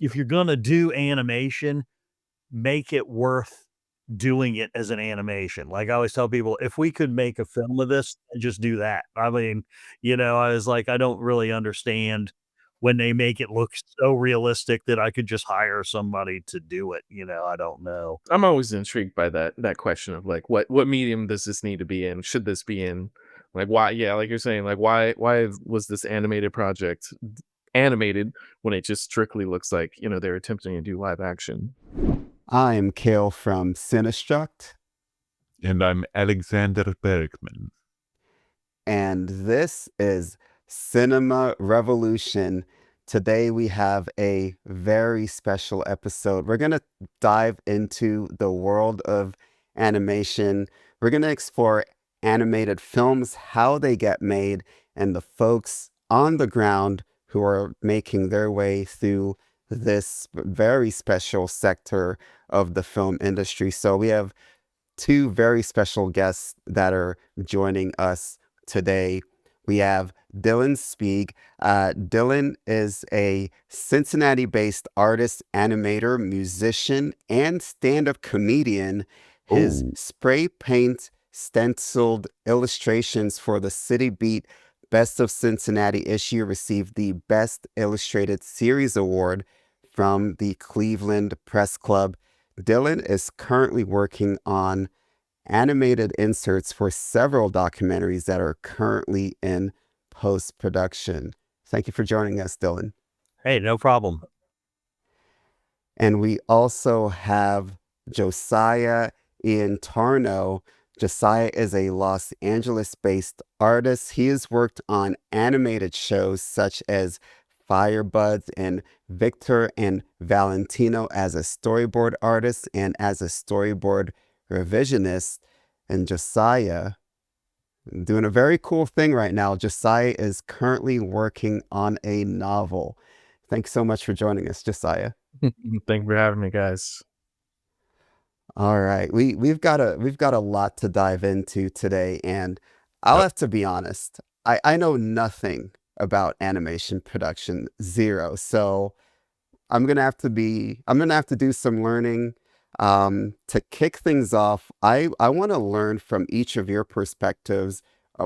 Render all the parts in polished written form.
if you're gonna do animation, make it worth doing it as an animation. Like, I always tell people, if we could make a film of this, just do that. I mean, I was like, I don't really understand when they make it look so realistic that I could just hire somebody to do it, I don't know. I'm always intrigued by that question of like what medium does this need to be in? Should this be in? Like why? Yeah, like you're saying, like why was this animated project animated when it just strictly looks like they're attempting to do live action? I'm Kale from Cinestruct, And I'm Alexander Bergman. and this is Cinema Revolution. Today we have a very special episode. We're going to dive into the world of animation. We're going to explore animated films, how they get made, and the folks on the ground who are making their way through this very special sector of the film industry. So we have two very special guests that are joining us today. We have Dylan Speeg. Dylan is a Cincinnati-based artist, animator, musician, and stand-up comedian. His Oh, spray paint stenciled illustrations for the City Beat Best of Cincinnati issue received the Best Illustrated Series Award from the Cleveland Press Club. Dylan is currently working on animated inserts for several documentaries that are currently in post-production. Thank you for joining us, Dylan. Hey, no problem. And we also have Josiah Iantorno. Josiah is a Los Angeles-based artist. He has worked on animated shows such as Firebuds and Victor and Valentino as a storyboard artist and as a storyboard revisionist. And Josiah doing a very cool thing right now. Josiah is currently working on a novel. Thanks so much for joining us, Josiah. Thank you for having me, guys. All right, we've got a lot to dive into today, and I'll have to be honest. I know nothing about animation production, zero. So I'm gonna have to do some learning. To kick things off, I want to learn from each of your perspectives,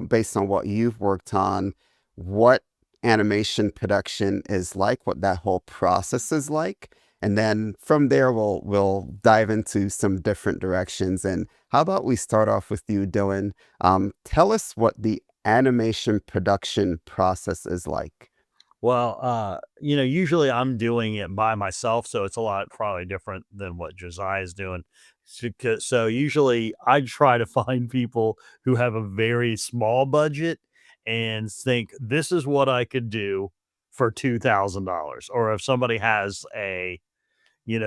based on what you've worked on, what animation production is like, what that whole process is like. And then from there, we'll dive into some different directions. And how about we start off with you, Dylan? Tell us what the animation production process is like. Well, usually I'm doing it by myself, so it's a lot probably different than what Josiah is doing. So usually I try to find people who have a very small budget and think this is what I could do for $2,000. Or if somebody has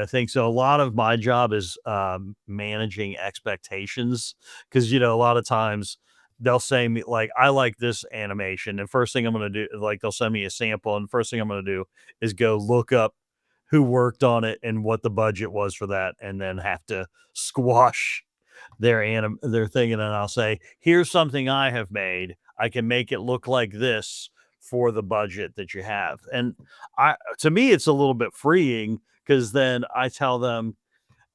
thing. So a lot of my job is managing expectations because, a lot of times they'll say me like, I like this animation. And first thing I'm going to do, like, they'll send me a sample. And first thing I'm going to do is go look up who worked on it and what the budget was for that. And then have to squash their thing. And then I'll say, here's something I have made. I can make it look like this for the budget that you have. And to me, it's a little bit freeing because then I tell them,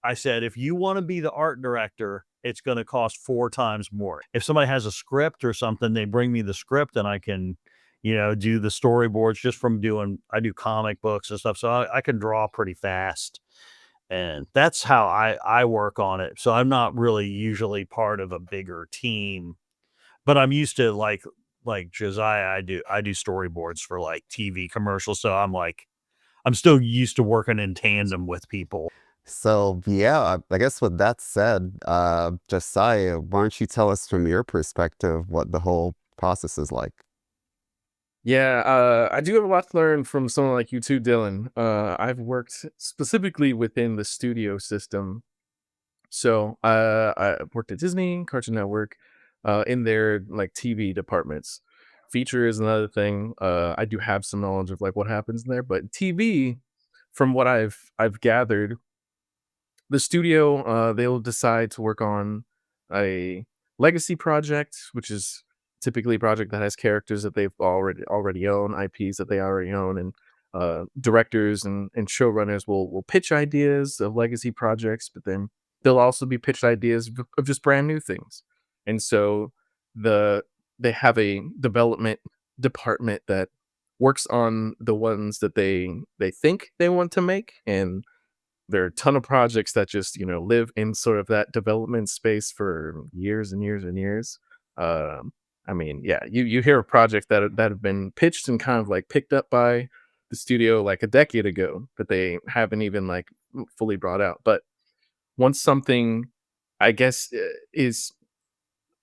I said, if you want to be the art director, it's going to cost 4 times more. If somebody has a script or something, they bring me the script and I can, do the storyboards just from I do comic books and stuff. So I can draw pretty fast. And that's how I work on it. So I'm not really usually part of a bigger team, but I'm used to like Josiah, I do storyboards for like TV commercials. So I'm still used to working in tandem with people. So yeah, I guess with that said, Josiah, why don't you tell us from your perspective what the whole process is like? Yeah, I do have a lot to learn from someone like you too, Dylan. I've worked specifically within the studio system. So I worked at Disney, Cartoon Network, in their like TV departments. Feature is another thing. I do have some knowledge of like what happens in there, but TV, from what I've gathered, the studio they'll decide to work on a legacy project, which is typically a project that has characters that they've already own, IPs that they already own, and directors and showrunners will pitch ideas of legacy projects, but then they'll also be pitched ideas of just brand new things. And so the they have a development department that works on the ones that they think they want to make, and there are a ton of projects that just live in sort of that development space for years and years and years. I mean, yeah, you hear a project that have been pitched and kind of like picked up by the studio like a decade ago that they haven't even like fully brought out. But once something, I guess, is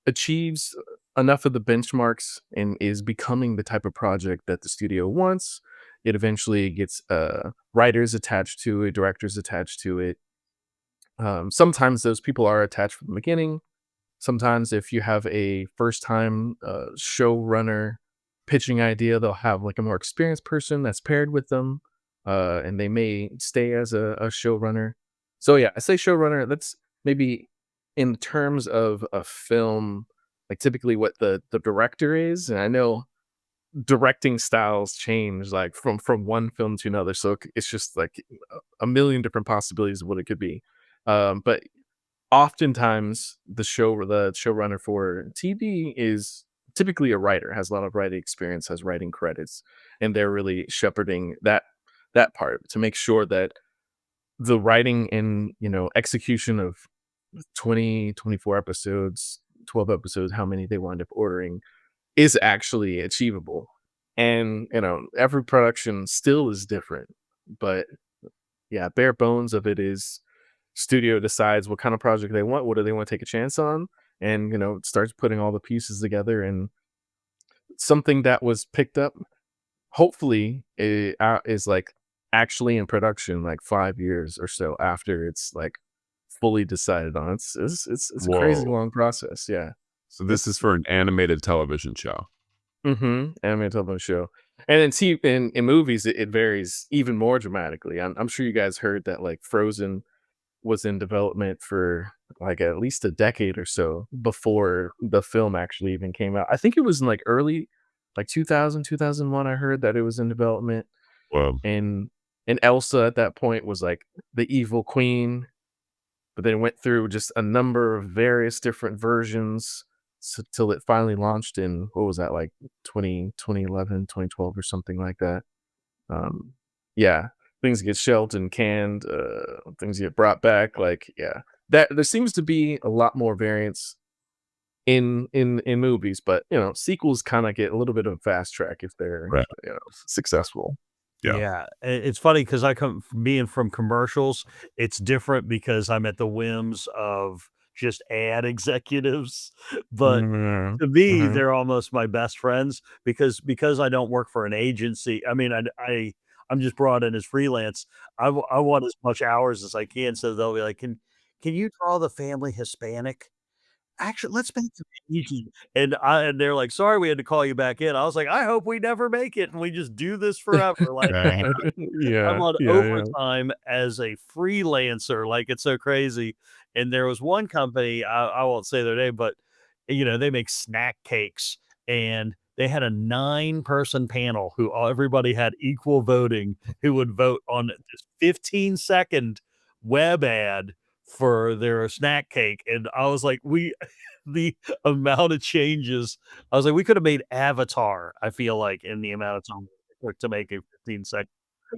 achieves enough of the benchmarks and is becoming the type of project that the studio wants, it eventually gets writers attached to it, directors attached to it. Sometimes those people are attached from the beginning. Sometimes, if you have a first time showrunner pitching idea, they'll have like a more experienced person that's paired with them, and they may stay as a showrunner. So, yeah, I say showrunner. That's maybe in terms of a film, like typically what the director is. And I know directing styles change like from one film to another, so it's just like a million different possibilities of what it could be. But oftentimes the showrunner for TV is typically a writer, has a lot of writing experience, has writing credits, and they're really shepherding that part to make sure that the writing and execution of 24 episodes, 12 episodes, how many they wind up ordering, is actually achievable. And every production still is different, but yeah, bare bones of it is studio decides what kind of project they want, what do they want to take a chance on, and starts putting all the pieces together, and something that was picked up hopefully is like actually in production like 5 years or so after it's like fully decided on. It's a crazy Whoa. long process. Yeah. So this is for an animated television show. Animated television show. And in movies, it varies even more dramatically. I'm sure you guys heard that like Frozen was in development for like at least a decade or so before the film actually even came out. I think it was in like early, like 2000, 2001. I heard that it was in development, Well, and Elsa at that point was like the evil queen, but then it went through just a number of various different versions till it finally launched in, what was that, like 2011, 2012 or something like that. Yeah, things get shelved and canned, things get brought back. Like, yeah, that there seems to be a lot more variance in movies, but sequels kind of get a little bit of a fast track if they're right. successful. Yeah. Yeah, it's funny because I come from being from commercials, it's different because I'm at the whims of just ad executives, but Mhm, to me, mhm. they're almost my best friends because I don't work for an agency. I mean, I'm just brought in as freelance. I want as much hours as I can, so they'll be like, "Can you draw the family Hispanic?" Actually, let's make it easy. And they're like, "Sorry, we had to call you back in." I was like, "I hope we never make it and we just do this forever." Like, Right. I'm Yeah, on yeah, yeah. overtime as a freelancer, like, it's so crazy. And there was one company, I won't say their name, but, they make snack cakes, and they had a 9-person panel who everybody had equal voting, who would vote on this 15-second web ad for their snack cake, and I was like, "We" the amount of changes, I was like, "We could have made Avatar," I feel like, in the amount of time it took to make a 15-second,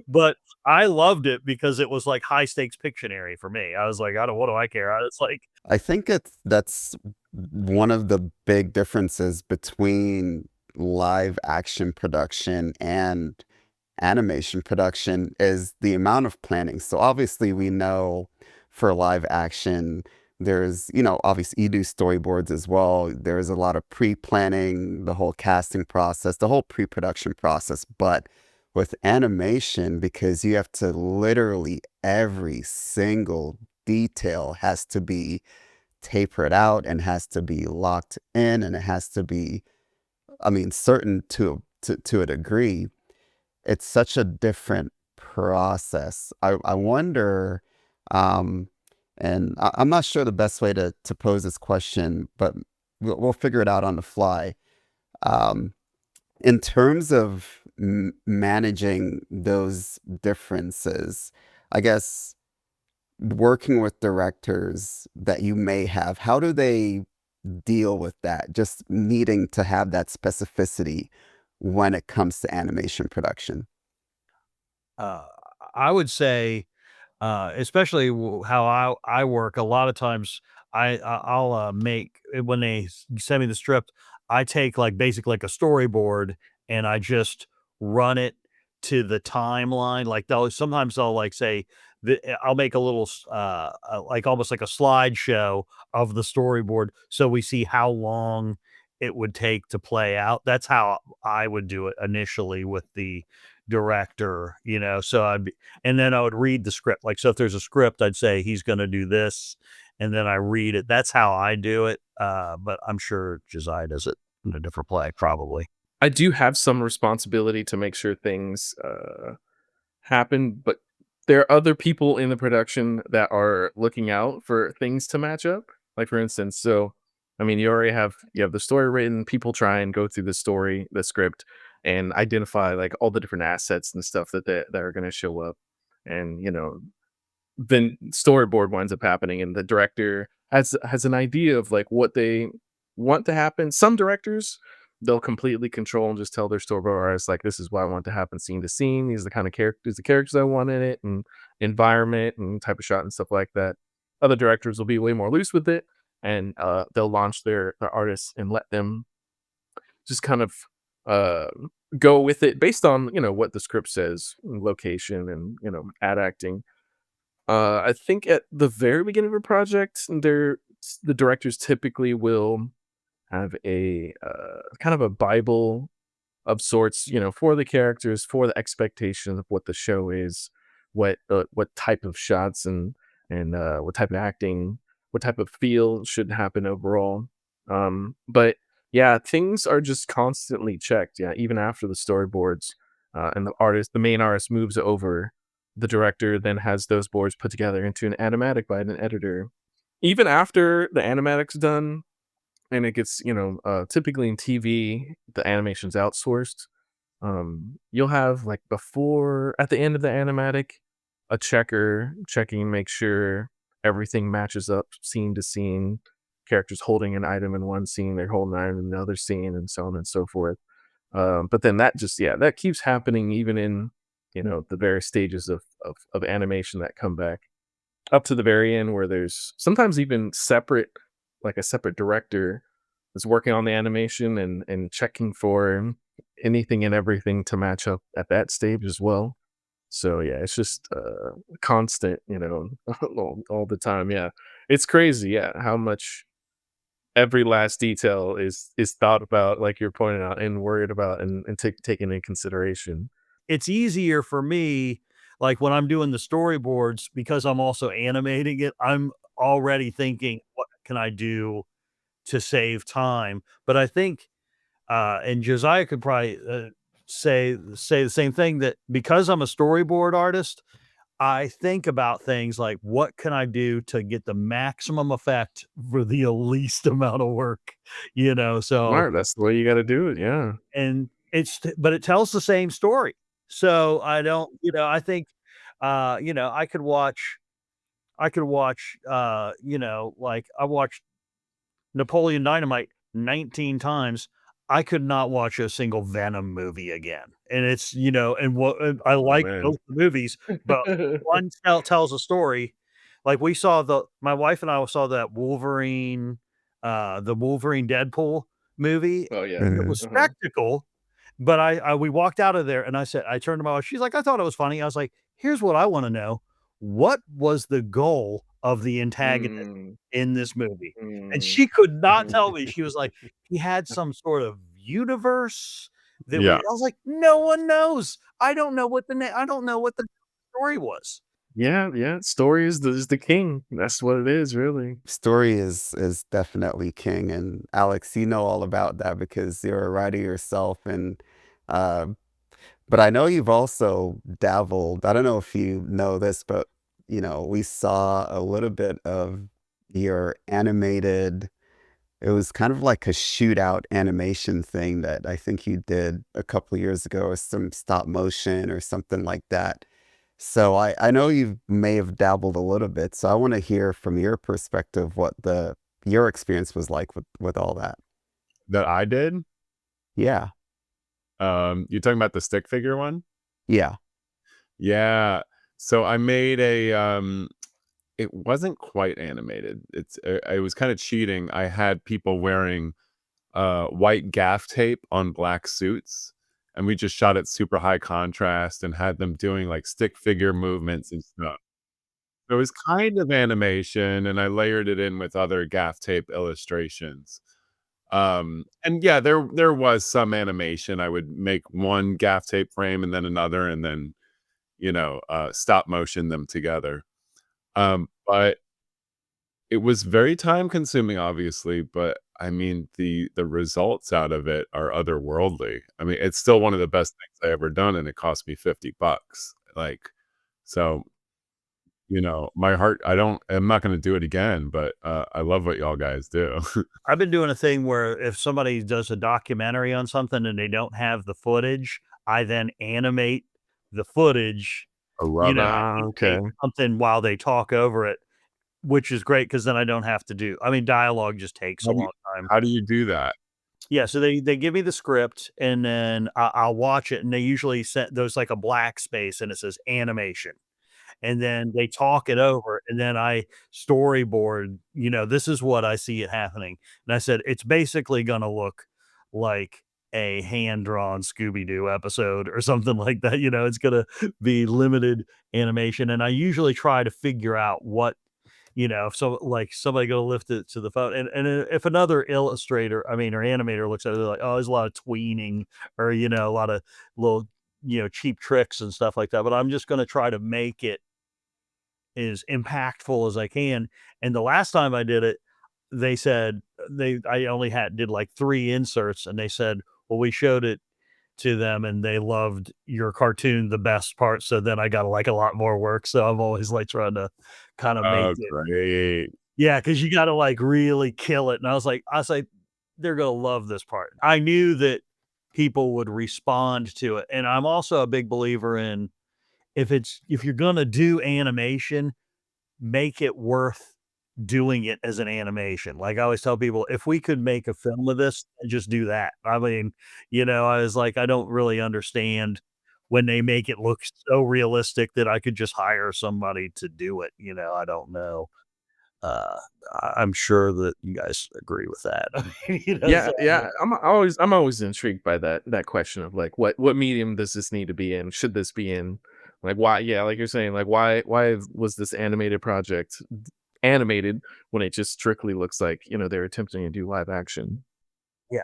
but I loved it because it was like high stakes Pictionary for me. I was like, "I don't what do I care?" It's like I think that's one of the big differences between live action production and animation production is the amount of planning. So obviously we know for live action, there's, obviously you do storyboards as well. There's a lot of pre-planning, the whole casting process, the whole pre-production process. But with animation, because you have to literally every single detail has to be tapered out and has to be locked in and it has to be, I mean, certain to a degree. It's such a different process. I wonder, um, and I'm not sure the best way to pose this question, but we'll figure it out on the fly. Um, in terms of managing those differences? I guess working with directors that you may have, how do they deal with that? Just needing to have that specificity when it comes to animation production. Uh, I would say, especially how I work. A lot of times, I'll make when they send me the script, I take like basic like a storyboard and I just run it to the timeline. Like they'll sometimes I'll like say I'll make a little like almost like a slideshow of the storyboard so we see how long it would take to play out. That's how I would do it initially with the director, so and then I would read the script. Like, so if there's a script, I'd say he's going to do this, and then I read it. That's how I do it. But I'm sure Josiah does it in a different play, probably. I do have some responsibility to make sure things happen, but there are other people in the production that are looking out for things to match up. Like for instance, so I mean, you have the story written. People try and go through the script, and identify like all the different assets and stuff that are going to show up, and then storyboard winds up happening, and the director has an idea of like what they want to happen. Some directors, they'll completely control and just tell their storyboard artists like, this is what I want to happen scene to scene. These are the characters I want in it, and environment and type of shot and stuff like that. Other directors will be way more loose with it, and they'll launch their artists and let them just kind of uh go with it based on what the script says, location, and ad acting. I think at the very beginning of a project, the directors typically will have a kind of a Bible of sorts, for the characters, for the expectations of what the show is, what type of shots and what type of acting, what type of feel should happen overall. But yeah, things are just constantly checked. Yeah, even after the storyboards, and the main artist moves over, the director then has those boards put together into an animatic by an editor. Even after the animatic's done, and it gets, typically in TV, the animation's outsourced. You'll have like before, at the end of the animatic, a checker checking and make sure everything matches up scene to scene. Characters holding an item in one scene, they're holding an item in another scene, and so on and so forth. But then that keeps happening even in the various stages of animation that come back up to the very end, where there's sometimes even a separate director is working on the animation and checking for anything and everything to match up at that stage as well. So yeah, it's just constant, all the time. Yeah, it's crazy. Yeah, how much every last detail is thought about, like you're pointing out, and worried about, and taken in consideration. It's easier for me, like when I'm doing the storyboards, because I'm also animating it. I'm already thinking, what can I do to save time? But I think and Josiah could probably say the same thing, that because I'm a storyboard artist, I think about things like what can I do to get the maximum effect for the least amount of work, So Smart. That's the way you got to do it. Yeah. and but it tells the same story. So I don't, I think I could watch like I watched Napoleon Dynamite 19 times. I could not watch a single Venom movie again. And it's, and I Oh like man. both the movies, but one tells a story. Like my wife and I saw that the Wolverine Deadpool movie. Oh yeah. It Mhm. was Uh-huh. spectacle, but I we walked out of there and I turned to my wife. She's like, I thought it was funny. I was like, here's what I want to know. What was the goal of the antagonist Mm, in this movie? And mm, she could not mhm. tell me. She was like, "He had some sort of universe that we." Yeah. I was like, "No one knows. I don't know what the story was." Yeah, yeah. Story is the king. That's what it is, really. Story is definitely king, and Alex, you know all about that because you're a writer yourself, and uh, but I know you've also dabbled. I don't know if you know this, but we saw a little bit of your animated It was kind of like a shootout animation thing that I think you did a couple years ago, or some stop motion or something like that. So I know you may have dabbled a little bit, so I want to hear from your perspective what the your experience was like with all that. That I did. Yeah. You're talking about the stick figure one? Yeah. Yeah. So I made a it wasn't quite animated. It was kind of cheating. I had people wearing white gaff tape on black suits, and we just shot it super high contrast and had them doing like stick figure movements and stuff. So it was kind of animation, and I layered it in with other gaff tape illustrations. And yeah, there was some animation. I would make one gaff tape frame and then another, and then stop motion them together. But it was very time consuming, obviously, but I mean the results out of it are otherworldly. I mean, it's still one of the best things I ever done, and it cost me $50. Like, so, my heart, I'm not gonna do it again, but I love what y'all guys do. I've been doing a thing where if somebody does a documentary on something and they don't have the footage, I then animate the footage, I love it. I Okay. animate something while they talk over it, which is great because then I don't have to do I mean, dialogue just takes a How do you long time. how do you do that? Yeah, so they give me the script and then I'll watch it and they usually set there's like a black space and it says animation. And then they talk it over and then I storyboard, this is what I see it happening. And I said, it's basically gonna look like a hand-drawn Scooby-Doo episode or something like that. It's gonna be limited animation. And I usually try to figure out what if like somebody go lift it to the phone, and if another illustrator, I mean, or animator looks at it, they're like, oh, there's a lot of tweening, or a lot of little cheap tricks and stuff like that. But I'm just going to try to make it as impactful as I can. And the last time I did it, they said I only did like 3 inserts, and they said, well, we showed it to them and they loved your cartoon the best part. So then I got like a lot more work. So I'm always like trying to kind of make Oh, it. great. Yeah, because you got to like really kill it. And I was like, they're gonna love this part. I knew that people would respond to it. And I'm also a big believer in if you're gonna do animation, make it worth doing it as an animation. Like I always tell people, if we could make a film of this, just do that. I mean, I was like, I don't really understand when they make it look so realistic that I could just hire somebody to do it. I don't know. Uh, I'm sure that you guys agree with that. I mean, Yeah, so yeah. I'm always intrigued by that question of like what medium does this need to be in? Should this be in? Like why? Yeah, like you're saying, like why was this animated project animated when it just strictly looks like they're attempting to do live action? yeah.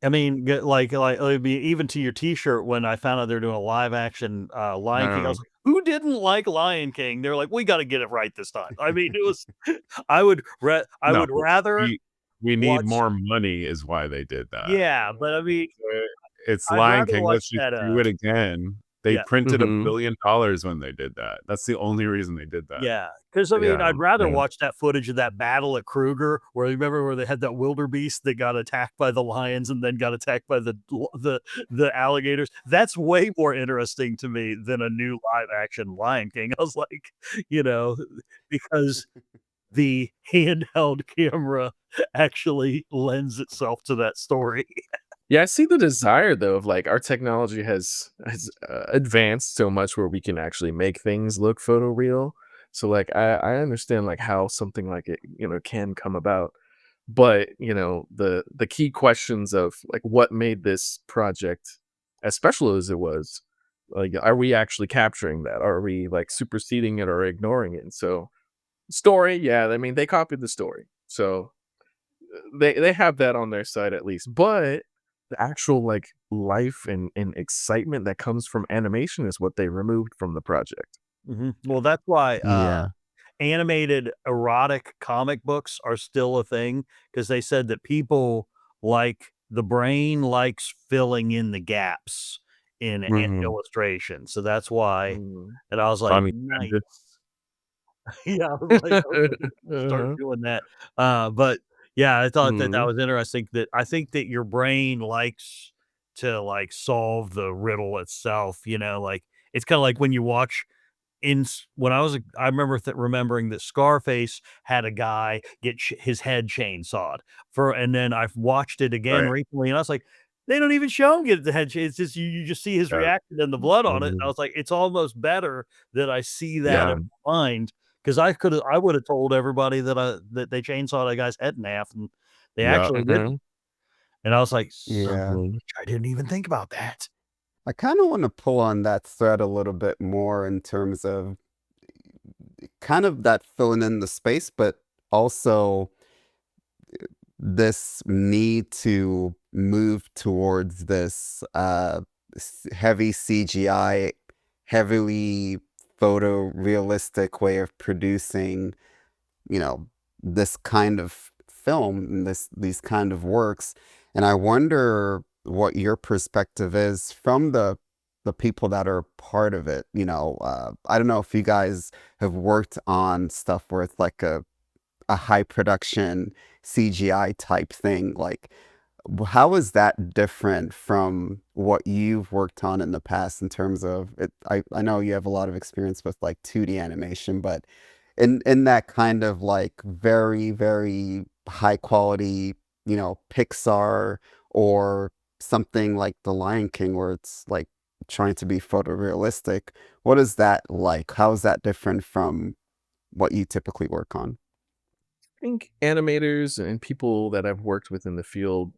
I mean, I mean, even to your T-shirt, when I found out they're doing a live action Lion King, I No, was like, "Who didn't like Lion King?" They're like, "We got to get it right this time." I mean, it was. I No, would rather we need watch. more money is why they did that. Yeah, but I mean, It's I'd Lion rather King, watch let's just that. do it again. They Yeah, printed hmm $1 billion when they did that. That's the only reason they did that. yeah, because I mean, yeah, I'd rather yeah. watch that footage of that battle at Kruger, where remember where they had that wildebeest that got attacked by the lions and then got attacked by the alligators. That's way more interesting to me than a new live action Lion King. I was like, you know, because the handheld camera actually lends itself to that story. Yeah, I see the desire though of like our technology has advanced so much where we can actually make things look photoreal. So like I understand like how something like it can come about, but the key questions of like what made this project as special as it was, like are we actually capturing that? Are we like superseding it or ignoring it? And so story, yeah, I mean they copied the story, so they have that on their side at least, but the actual like life and excitement that comes from animation is what they removed from the project. Well, that's why Yeah. animated erotic comic books are still a thing because they said that people the brain likes filling in the gaps in Mhm. illustration. So that's why. Mhm. And I was like, Pun nice. intended. Yeah, I was like, okay, start Uh-huh. doing that. But Yeah, I thought that Mm, was interesting. That I think that your brain likes to like solve the riddle itself. Like it's kind of like when you watch when I was I remember remembering that Scarface had a guy get his head chainsawed and then I've watched it again Right. recently, and I was like, they don't even show him get the head. It's just you just see his Yeah. reaction and the blood on it. I mhm, was like, it's almost better that I see that in yeah, my mind because I would have told everybody that they chainsawed a guy's head in half, and they Yeah. actually didn't. mhm, And I was like, Yeah. mhm, I didn't even think about that. I kind of want to pull on that thread a little bit more in terms of kind of that filling in the space, but also this need to move towards this heavy CGI, heavily photorealistic way of producing, you know, this kind of film and these kind of works. And I wonder what your perspective is from the people that are part of it. I don't know if you guys have worked on stuff where it's like a high production CGI type thing. Like, how is that different from what you've worked on in the past in terms of it? I know you have a lot of experience with like 2D animation, but in that kind of like very, very high quality, Pixar or something like The Lion King where it's like trying to be photorealistic. What is that like? How is that different from what you typically work on? I think animators and people that I've worked with in the field,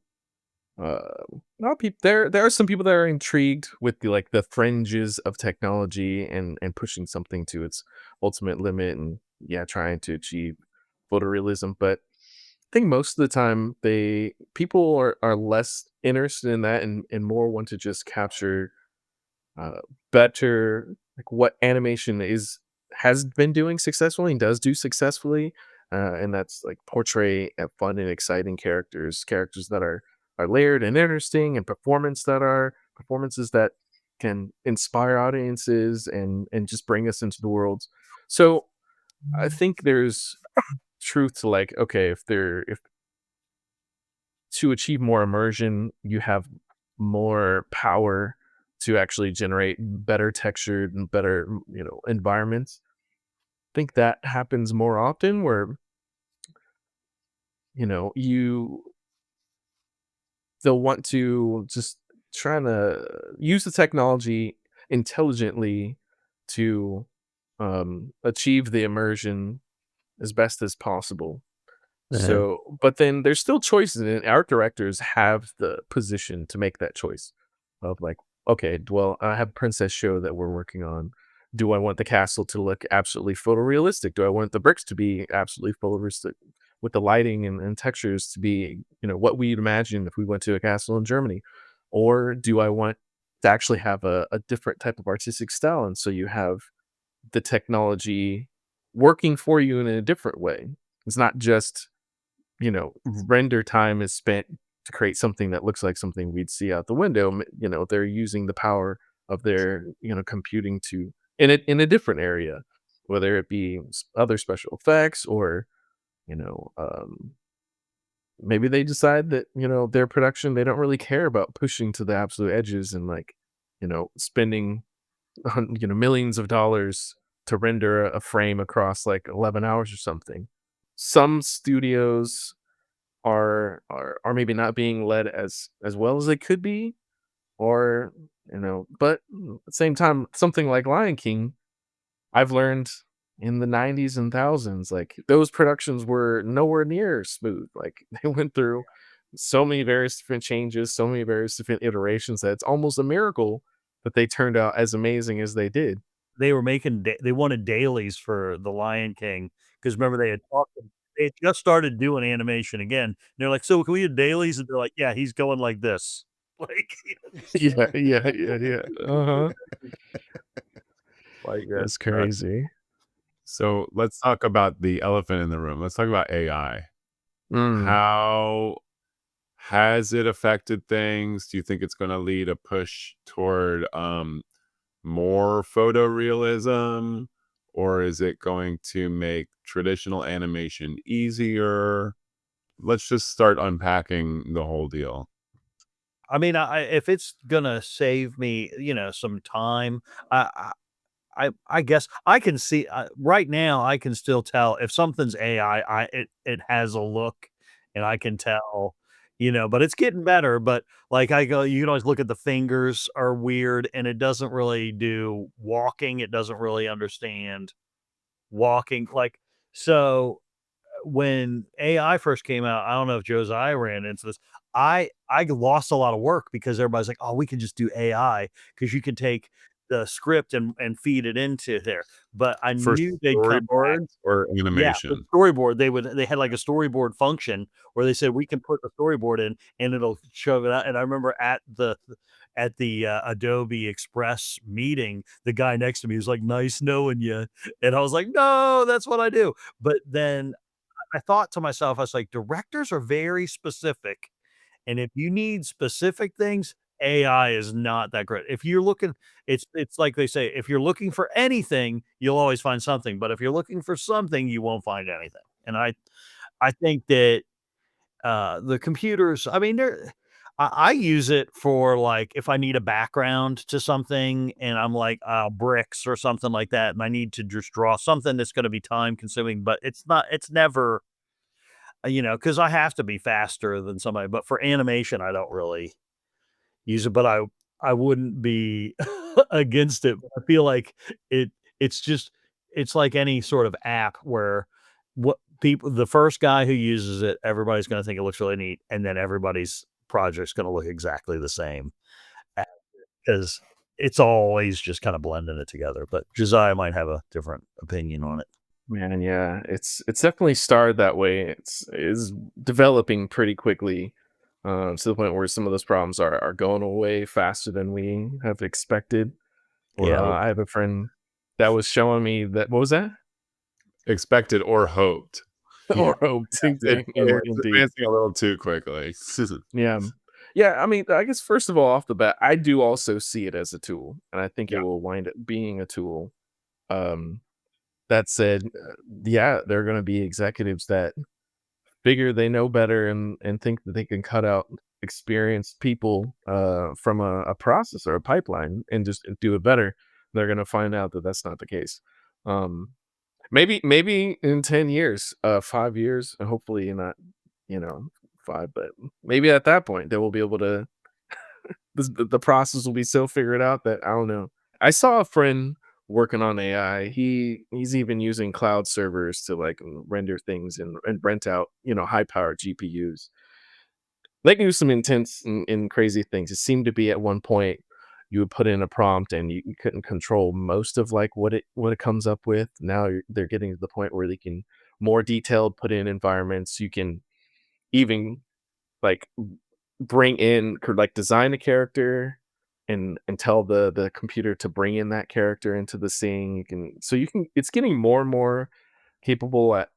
uh, a lot of people there are some people that are intrigued with the fringes of technology and pushing something to its ultimate limit and yeah, trying to achieve photorealism. But I think most of the time people are less interested in that and more want to just capture uh, better like what animation is has been doing successfully and does do successfully, and that's like portray fun and exciting characters that are layered and interesting, and performances that can inspire audiences and just bring us into the worlds. So I think there's truth to like, okay, if to achieve more immersion, you have more power to actually generate better textured and better, environments. I think that happens more often where, you they'll want to just trying to use the technology intelligently to achieve the immersion as best as possible. Uh-huh. So, but then there's still choices, and art directors have the position to make that choice of like, okay, well, I have a princess show that we're working on. Do I want the castle to look absolutely photorealistic? Do I want the bricks to be absolutely photorealistic with the lighting and textures to be, what we'd imagine if we went to a castle in Germany? Or do I want to actually have a different type of artistic style? And so you have the technology working for you in a different way. It's not just render time is spent to create something that looks like something we'd see out the window. They're using the power of their, computing to in a different area, whether it be other special effects or, you know, um, maybe they decide that, their production, they don't really care about pushing to the absolute edges and like, spending, millions of dollars to render a frame across like 11 hours or something. Some studios are maybe not being led as well as they could be, or but at the same time, something like Lion King, I've learned in the 90s and thousands, like those productions were nowhere near smooth. Like they went through so many various different changes, so many various different iterations that it's almost a miracle that they turned out as amazing as they did. They were making they wanted dailies for The Lion King because remember they had just started doing animation again. And they're like, "So can we do dailies?" And they're like, "Yeah, he's going like this." Like, Yeah, yeah, yeah, yeah. Uh-huh. like that's That's nuts. crazy. So let's talk about the elephant in the room. Let's talk about AI. Mm. How has it affected things? Do you think it's going to lead a push toward more photorealism, or is it going to make traditional animation easier? let's just start unpacking the whole deal. I mean, if it's gonna save me, some time, I I guess I can see right now. I can still tell if something's AI. It has a look, and I can tell, But it's getting better. But like I go, you can always look at the fingers are weird, and it doesn't really do walking. It doesn't really understand walking. Like so, when AI first came out, I don't know if Josiah ran into this. I lost a lot of work because everybody's like, "Oh, we can just do AI because you can take the script and feed it into there." But I For knew they'd come back. storyboards or Yeah, the animation? storyboard, they had like a storyboard function where they said, "We can put the storyboard in and it'll shove it out." And I remember at the Adobe Express meeting, the guy next to me was like, "Nice knowing you." And I was like, "No, that's what I do." But then I thought to myself, I was like, directors are very specific. And if you need specific things, AI is not that great. If you're looking, it's like they say, if you're looking for anything, you'll always find something. But if you're looking for something, you won't find anything. And I think that the computers, I mean, I use it for like if I need a background to something and I'm like bricks or something like that, and I need to just draw something that's going to be time consuming, but it's never because I have to be faster than somebody, but for animation, I don't really use it, but I wouldn't be against it. I feel like it it's just it's like any sort of app where what people the first guy who uses it, everybody's gonna think it looks really neat, and then everybody's project's gonna look exactly the same, because it's always just kinda blending it together, but Josiah might have a different opinion on it. Man, yeah, it's definitely started that way. It's is developing pretty quickly, to the point where some of those problems are going away faster than we have expected. Or Yeah, I have a friend that was showing me that what was that? Expected or hoped. yeah. Or hoped, It's indeed. advancing a little too quickly. Yeah. Yeah, I mean, I guess first of all, off the bat, I do also see it as a tool, and I think it Yeah. will wind up being a tool. Um, that said, yeah, there are going to be executives that figure they know better and think that they can cut out experienced people from a process or a pipeline and just do it better. They're going to find out that that's not the case. Um, maybe in 10 years, 5 years, and hopefully not, you know, five, but maybe at that point they will be able to the process will be so figured out that I don't know. I saw a friend working on AI. He's even using cloud servers to like render things and rent out, high powered GPUs. They can do some intense and crazy things. It seemed to be at one point you would put in a prompt and you couldn't control most of like what it comes up with. Now they're getting to the point where they can more detailed put in environments. You can even like bring in could like design a character and tell the computer to bring in that character into the scene. You can it's getting more and more capable at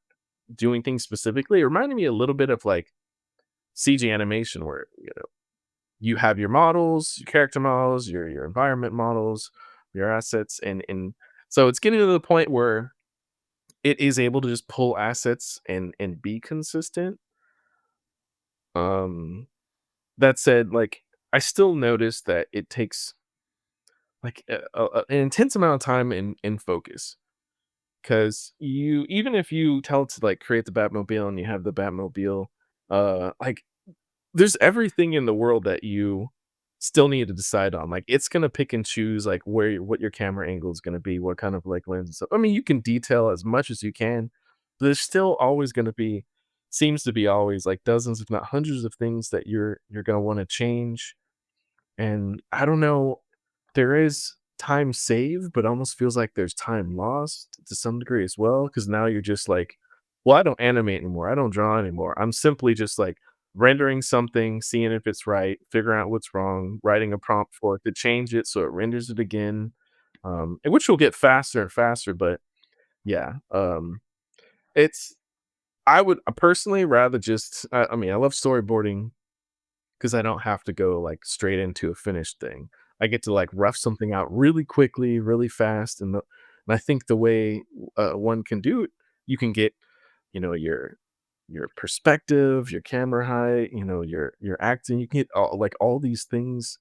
doing things specifically. It reminded me a little bit of like CG animation where you have your models, your character models, your environment models, your assets, and so it's getting to the point where it is able to just pull assets and be consistent. Um that said, like I still notice that it takes like an intense amount of time in focus because you even if you tell it to like create the Batmobile and you have the Batmobile, like there's everything in the world that you still need to decide on. Like it's gonna pick and choose like what your camera angle is gonna be, what kind of like lens and stuff. I mean, you can detail as much as you can, but there's still always gonna be seems to be always like dozens, if not hundreds of things that you're gonna want to change. And I don't know, there is time saved, but almost feels like there's time lost to some degree as well. Cause now you're just like, well, I don't animate anymore. I don't draw anymore. I'm simply just like rendering something, seeing if it's right, figuring out what's wrong, writing a prompt for it to change it so it renders it again. And which will get faster and faster. But yeah, it's, I would personally rather just, I mean, I love storyboarding 'cause I don't have to go, like, straight into a finished thing. I get to, like, rough something out really quickly, really fast, and I think the way, one can do it, you can get, your your perspective, your camera height, your acting. You can get all these things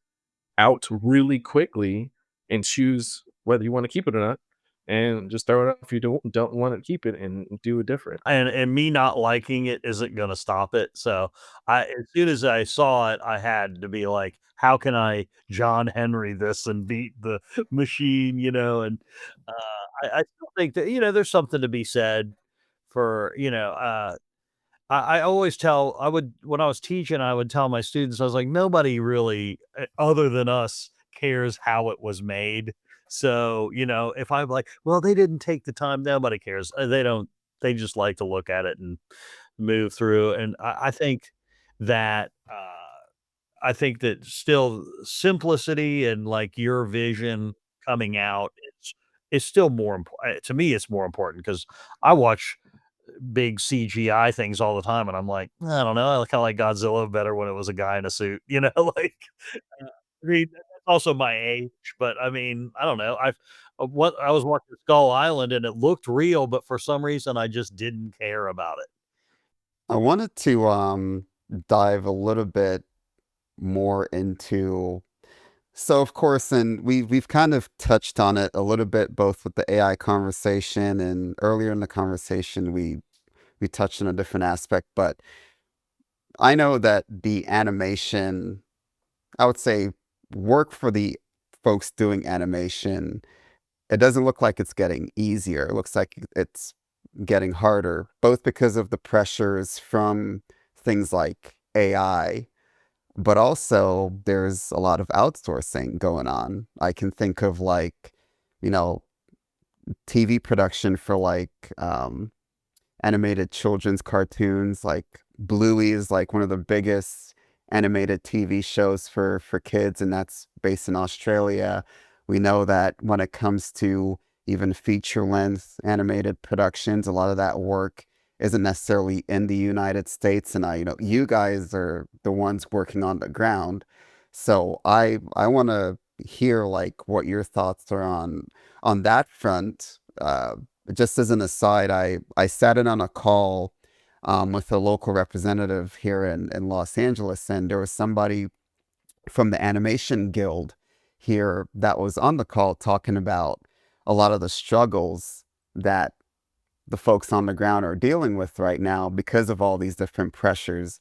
out really quickly and choose whether you want to keep it or not, and just throw it out if you don't want to keep it and do it different. And me not liking it isn't gonna stop it, so, as soon as I saw it, I had to be like, "How can I John Henry this and beat the machine?" And, uh, I still think that, there's something to be said for, I always tell I would when I was teaching, I would tell my students, I was like, "Nobody really, other than us, cares how it was made." So, if I'm like, "Well, they didn't take the time," nobody cares. They don't they just like to look at it and move through, and that, I think that still simplicity and, like, your vision coming out is still more important to me, it's more important because I watch big CGI things all the time, and I'm like, I don't know, I kinda like Godzilla better when it was a guy in a suit, like, uh, I mean, that's also my age, but I mean, I don't know, what I was watching Skull Island and it looked real, but for some reason, I just didn't care about it. I wanted to dive a little bit more into, so of course, and we've kind of touched on it a little bit both with the AI conversation, and earlier in the conversation we touched on a different aspect, but I know that the animation, I would say, work for the folks doing animation, it doesn't look like it's getting easier. It looks like it's getting harder, both because of the pressures from things like AI, but also there's a lot of outsourcing going on. I can think of, like, you know, TV production for, like, animated children's cartoons. Like Bluey is like one of the biggest animated TV shows for kids, and that's based in Australia. We know that when it comes to even feature length animated productions, a lot of that work isn't necessarily in the United States, and you guys are the ones working on the ground. So I want to hear like what your thoughts are on that front. Just as an aside, I sat in on a call with a local representative here in Los Angeles, and there was somebody from the Animation Guild here that was on the call talking about a lot of the struggles that the folks on the ground are dealing with right now because of all these different pressures.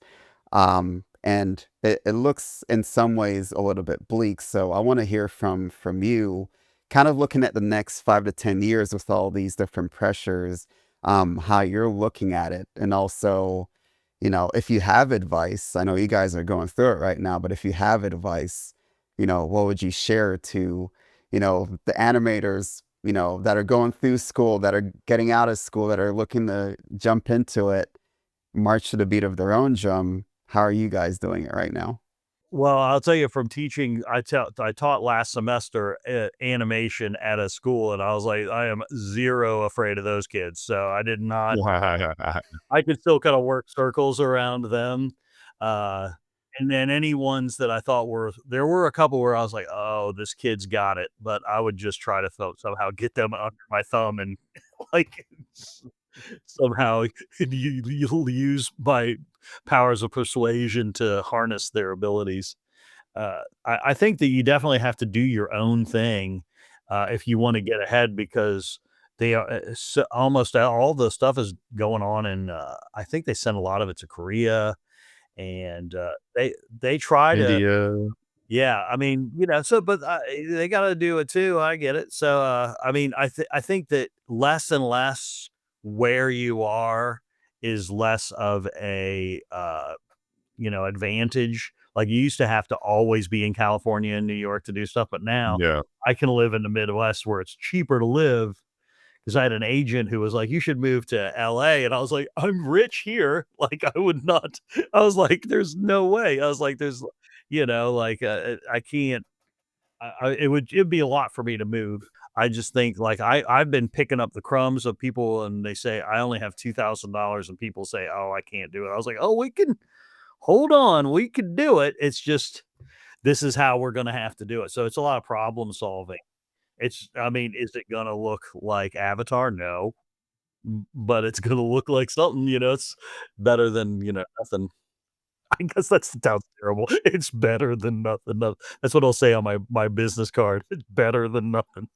And it looks in some ways a little bit bleak. So I want to hear from you, kind of looking at the next 5 to 10 years with all these different pressures, how you're looking at it. And also, if you have advice, I know you guys are going through it right now, but if you have advice, what would you share to, the animators, that are going through school, that are getting out of school, that are looking to jump into it, march to the beat of their own drum? How are you guys doing it right now? Well, I'll tell you from teaching, I taught last semester, animation at a school, and I was like, I am 0 afraid of those kids, so I did not I could still kinda work circles around them, uh, and then any ones that I thought there were a couple where I was like, "Oh, this kid's got it," but I would just try to somehow get them under my thumb and, like, somehow you'll use my powers of persuasion to harness their abilities. I think that you definitely have to do your own thing, if you wanna get ahead because they are almost all the stuff is going on in, I think they send a lot of it to Korea, and, they try to India. yeah, I mean, but, they gotta do it too, I get it. So, I mean, I think that less and less where you are is less of a, advantage. Like, you used to have to always be in California and New York to do stuff, but now Yeah. I can live in the Midwest where it's cheaper to live. Because I had an agent who was like, "You should move to LA," and I was like, "I'm rich here." Like, I would not I was like, "There's no way." I was like, I can't it'd be a lot for me to move. I just think, like, I've been picking up the crumbs of people, and they say, "I only have $2,000," and people say, "Oh, I can't do it." I was like, "Oh, we can hold on, we can do it. It's just this is how we're gonna have to do it." So it's a lot of problem solving. I mean, is it gonna look like Avatar? No. but it's gonna look like something, it's better than, nothing. I guess that sounds terrible. It's better than nothing. No, that's what I'll say on my business card. It's better than nothing.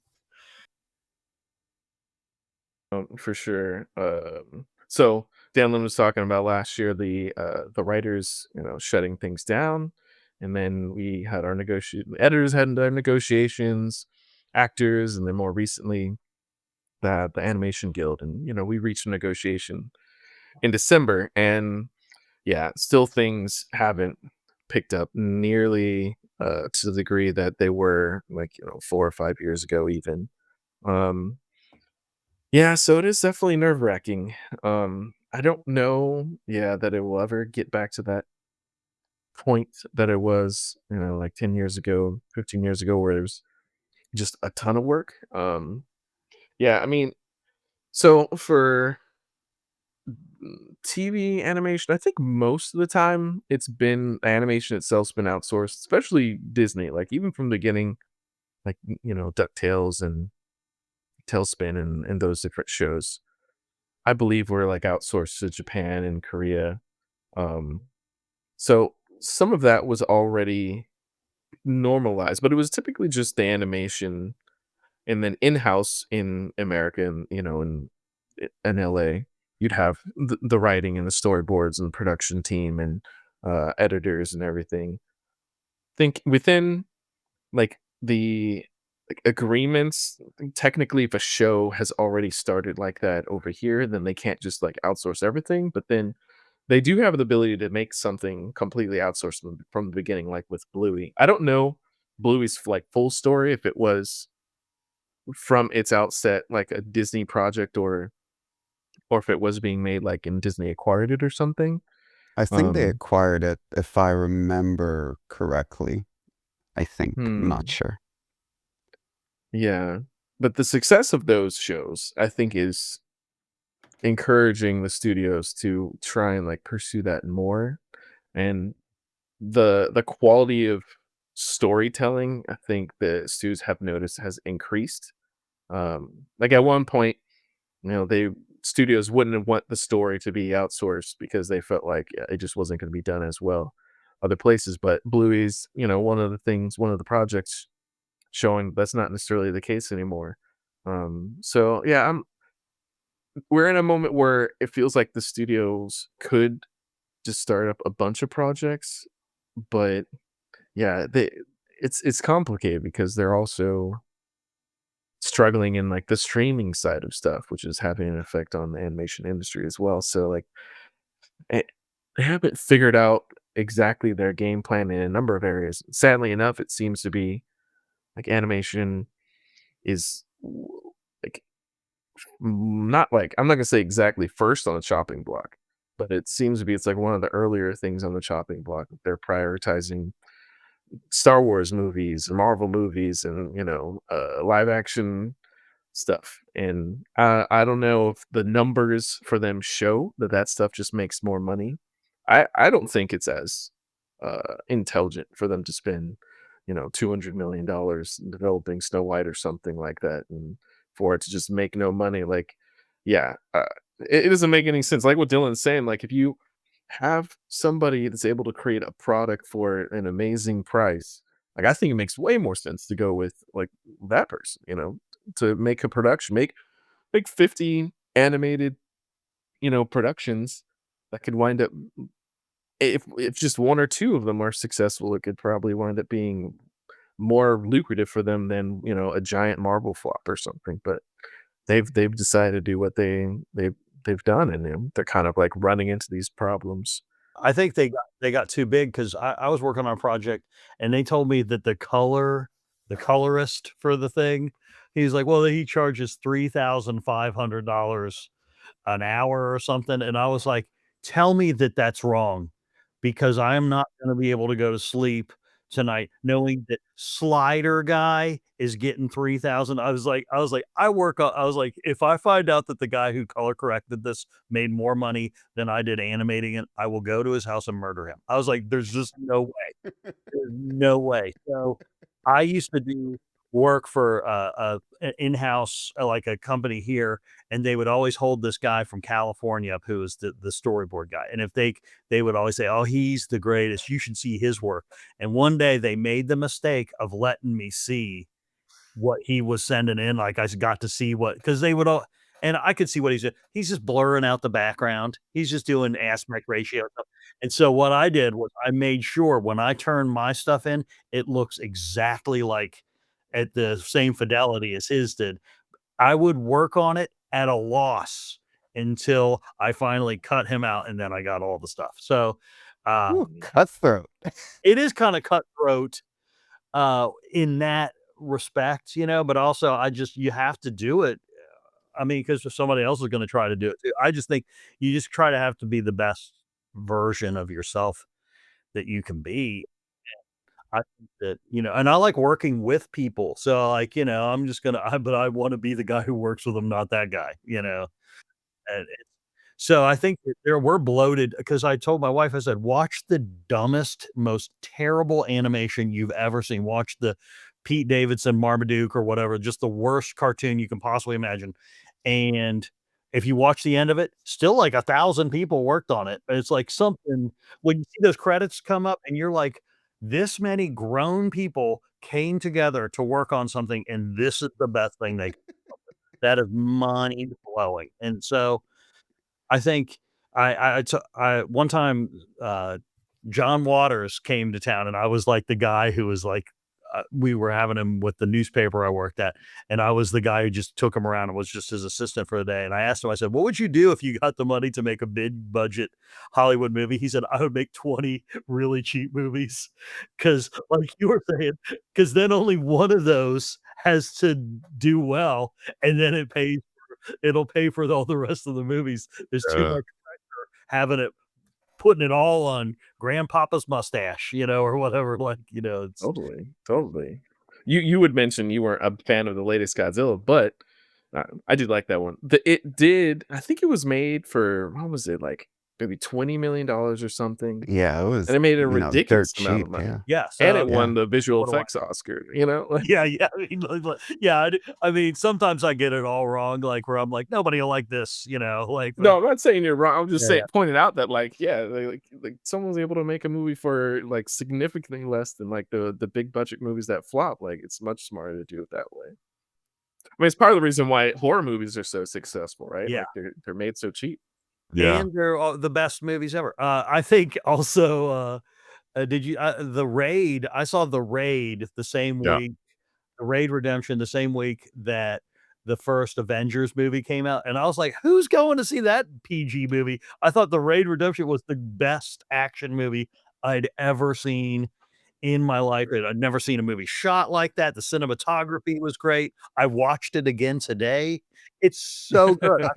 For sure. So Danlin was talking about last year the writers, shutting things down, and then we had our editors had their negotiations, actors, and then more recently the Animation Guild, and we reached a negotiation in December, and yeah, still things haven't picked up nearly to the degree that they were like 4 or 5 years ago, even. Um, yeah, so it is definitely nerve-wracking. I don't know, yeah, that it will ever get back to that point that it was, like 10 years ago, 15 years ago, where there was just a ton of work. Yeah, I mean, so for TV animation, I think most of the time animation itself's been outsourced, especially Disney. Like even from the beginning, like DuckTales and Tailspin and those different shows, I believe were like outsourced to Japan and Korea. Um, so some of that was already normalized, but it was typically just the animation, and then in-house in America and in LA, you'd have the writing and the storyboards and the production team and editors and everything. Think within like the agreements, technically if a show has already started like that over here, then they can't just like outsource everything, but then they do have the ability to make something completely outsourced from the beginning, like with Bluey. I don't know Bluey's like full story, if it was from its outset like a Disney project, or if it was being made like and Disney acquired it or something. I think they Um, acquired it, if I remember correctly. I think, I'm not hmm, sure. yeah. But the success of those shows, I think, is encouraging the studios to try and like pursue that more. And the quality of storytelling, I think the studios have noticed has increased. Like at one point, they studios wouldn't want the story to be outsourced because they felt like it just wasn't going to be done as well other places. But Bluey's, one of the projects showing that's not necessarily the case anymore. So yeah, we're in a moment where it feels like the studios could just start up a bunch of projects, but yeah, it's complicated because they're also struggling in like the streaming side of stuff, which is having an effect on the animation industry as well. So like eh, they haven't figured out exactly their game plan in a number of areas. Sadly enough, it seems to be like animation is like not like, I'm not gonna say exactly first on the chopping block, but it seems to be it's like one of the earlier things on the chopping block. They're prioritizing Star Wars movies, Marvel movies, and live action stuff. And I don't know if the numbers for them show that that stuff just makes more money. I don't think it's as intelligent for them to spend $200 million developing Snow White or something like that, and for it to just make no money. Like, yeah, it doesn't make any sense. Like what Dylan's saying, like if you have somebody that's able to create a product for an amazing price, like I think it makes way more sense to go with like that person, to make a production, make 50 animated, productions that could wind up, if just one or two of them are successful, it could probably wind up being more lucrative for them than, a giant Marvel flop or something. But they've decided to do what they've done, and they're kind of like running into these problems. I think they got too big because I was working on a project and they told me that the colorist for the thing, he's like, well, he charges $3,500 an hour or something. And I was like, tell me that that's wrong because I am not going to be able to go to sleep tonight knowing that slider guy is getting 3,000. I was like, if I find out that the guy who color corrected this made more money than I did animating it, I will go to his house and murder him. I was like, there's just no way. There's no way. So I used to do work for an in-house like a company here, and they would always hold this guy from California up who was the storyboard guy. And if they would always say, "Oh, he's the greatest. You should see his work." And one day they made the mistake of letting me see what he was sending in. Like I got to see what because they would all and I could see what he's doing. He's just blurring out the background. He's just doing aspect ratio stuff. And so what I did was I made sure when I turn my stuff in, it looks exactly like at the same fidelity as his did. I would work on it at a loss until I finally cut him out and then I got all the stuff. So Ooh, cutthroat. it is kind of cutthroat in that respect, but also I just you have to do it. I mean, because if somebody else is gonna try to do it too. I just think you just try to have to be the best version of yourself that you can be. I think that, and I like working with people. So like, I'm just gonna but I wanna be the guy who works with them, not that guy. And so I think that we're bloated because I told my wife, I said, "Watch the dumbest, most terrible animation you've ever seen. Watch the Pete Davidson Marmaduke or whatever, just the worst cartoon you can possibly imagine." And if you watch the end of it, still like 1,000 people worked on it. It's like something when you see those credits come up and you're like, "This many grown people came together to work on something, and this is the best thing they." That is mind blowing. And so I think I one time, John Waters came to town, and I was, like, the guy who was, like, we were having him with the newspaper I worked at, and I was the guy who just took him around and was just his assistant for the day, and I asked him, I said, "What would you do if you got the money to make a big budget Hollywood movie?" He said, "I would make 20 really cheap movies, because like you were saying, because then only one of those has to do well, and then it'll pay for all the rest of the movies. There's too Yeah. much having it putting it all on grandpapa's mustache, or whatever, like, it's Totally, totally. You would mention you weren't a fan of the latest Godzilla, but I did like that one. It did. I think it was made for what was it like maybe $20 million or something, Yeah, it and was, it made a dirt ridiculous amount cheap. of money, Yeah. yeah, and so it Yeah. won the visual what do I effects Oscar. You know, like, yeah, yeah, I mean, yeah, I mean, sometimes I get it all wrong, like, where I'm like, "Nobody will like this," like, but no, I'm not saying you're wrong. I'm just yeah, saying yeah. pointing out that like yeah, like someone was able to make a movie for like significantly less than like the big budget movies that flop. Like it's much smarter to do it that way. I mean, it's part of the reason why horror movies are so successful, right? Yeah. Like they're made so cheap. Yeah. And they're all the best movies ever. I think also, did you The Raid, I saw The Raid the same Yeah. week The Raid Redemption the same week that the first Avengers movie came out, and I was like, "Who's going to see that PG movie?" I thought The Raid Redemption was the best action movie I'd ever seen in my life, and I'd never seen a movie shot like that. The cinematography was great. I watched it again today. It's so good.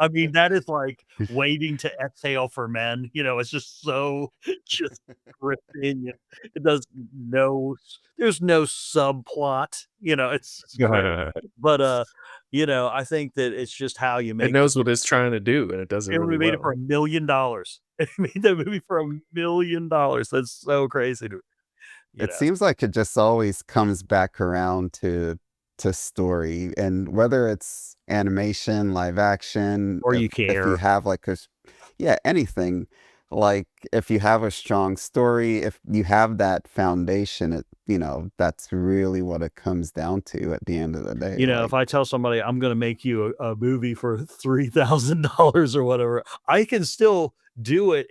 I mean, that is like waiting to exhale for men, it's just so just gripping. It does no there's no subplot, it's great. But, I think that it's just how you It make knows what it's trying to do, and it does it it really made it for well. $1,000,000. It made that movie for $1,000,000. That's so crazy to you It know? seems like it just always comes back around to story, and whether it's animation, live action, Or you if you care. have like yeah, anything. Like if you have a strong story, if you have that foundation, that's really what it comes down to at the end of the day. If Like, I tell somebody I'm gonna make you a movie for $3,000 or whatever, I can still do it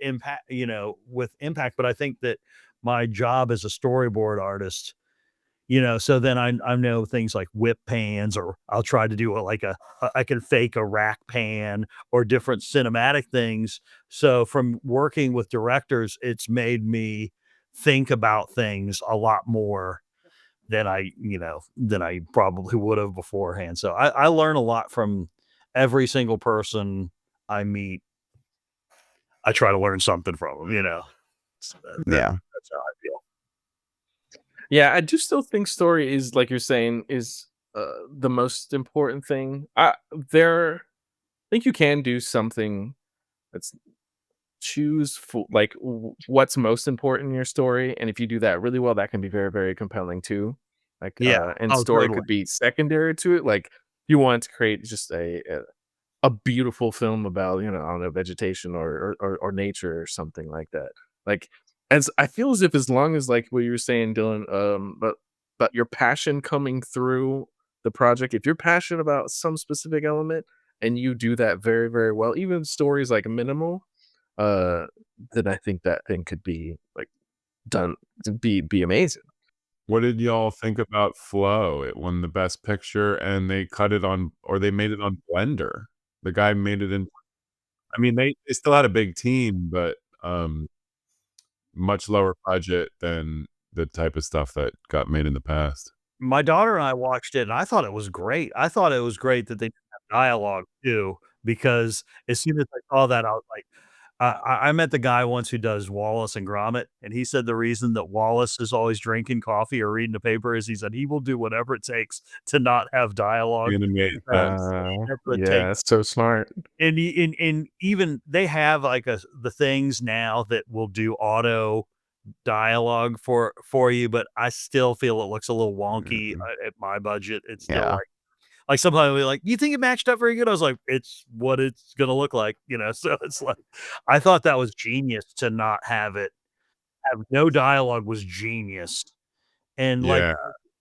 with impact, but I think that my job as a storyboard artist, so then I know things like whip pans, or I'll try to do I can fake a rack pan or different cinematic things. So from working with directors, it's made me think about things a lot more than I probably would have beforehand. So I learn a lot from every single person I meet. I try to learn something from them. So yeah, that's how I feel. Yeah, I do still think story is like you're saying is the most important thing. I think you can do something that's choose for like what's most important in your story, and if you do that really well, that can be very very compelling too. like, Yeah. and Oh, story totally. could be secondary to it. Like, you want to create just a beautiful film about, I don't know, vegetation or nature or something like that. Like, as I feel as if as long as like what you were saying, Dylan, but your passion coming through the project, if you're passionate about some specific element and you do that very, very well, even stories like minimal, uh, then I think that thing could be like done to be amazing. What did y'all think about Flow? It won the best picture and they cut it on or they made it on Blender. The guy made it in I mean, they still had a big team, but, much lower budget than the type of stuff that got made in the past. My daughter and I watched it, and I thought it was great. I thought it was great that they didn't have dialogue too, because as soon as I saw that, I was like, I met the guy once who does Wallace and Gromit, and he said the reason that Wallace is always drinking coffee or reading the paper is he said he will do whatever it takes to not have dialogue Animate that. because that's what it Yeah, takes. that's so smart. And even they have like the things now that will do auto dialogue for you, but I still feel it looks a little wonky Mhm. at my budget. It's still Yeah. like sometimes we're like, "You think it matched up very good?" I was like, "It's what it's gonna look like," you know? So it's like I thought that was genius to not have no dialogue was genius. And, like Yeah,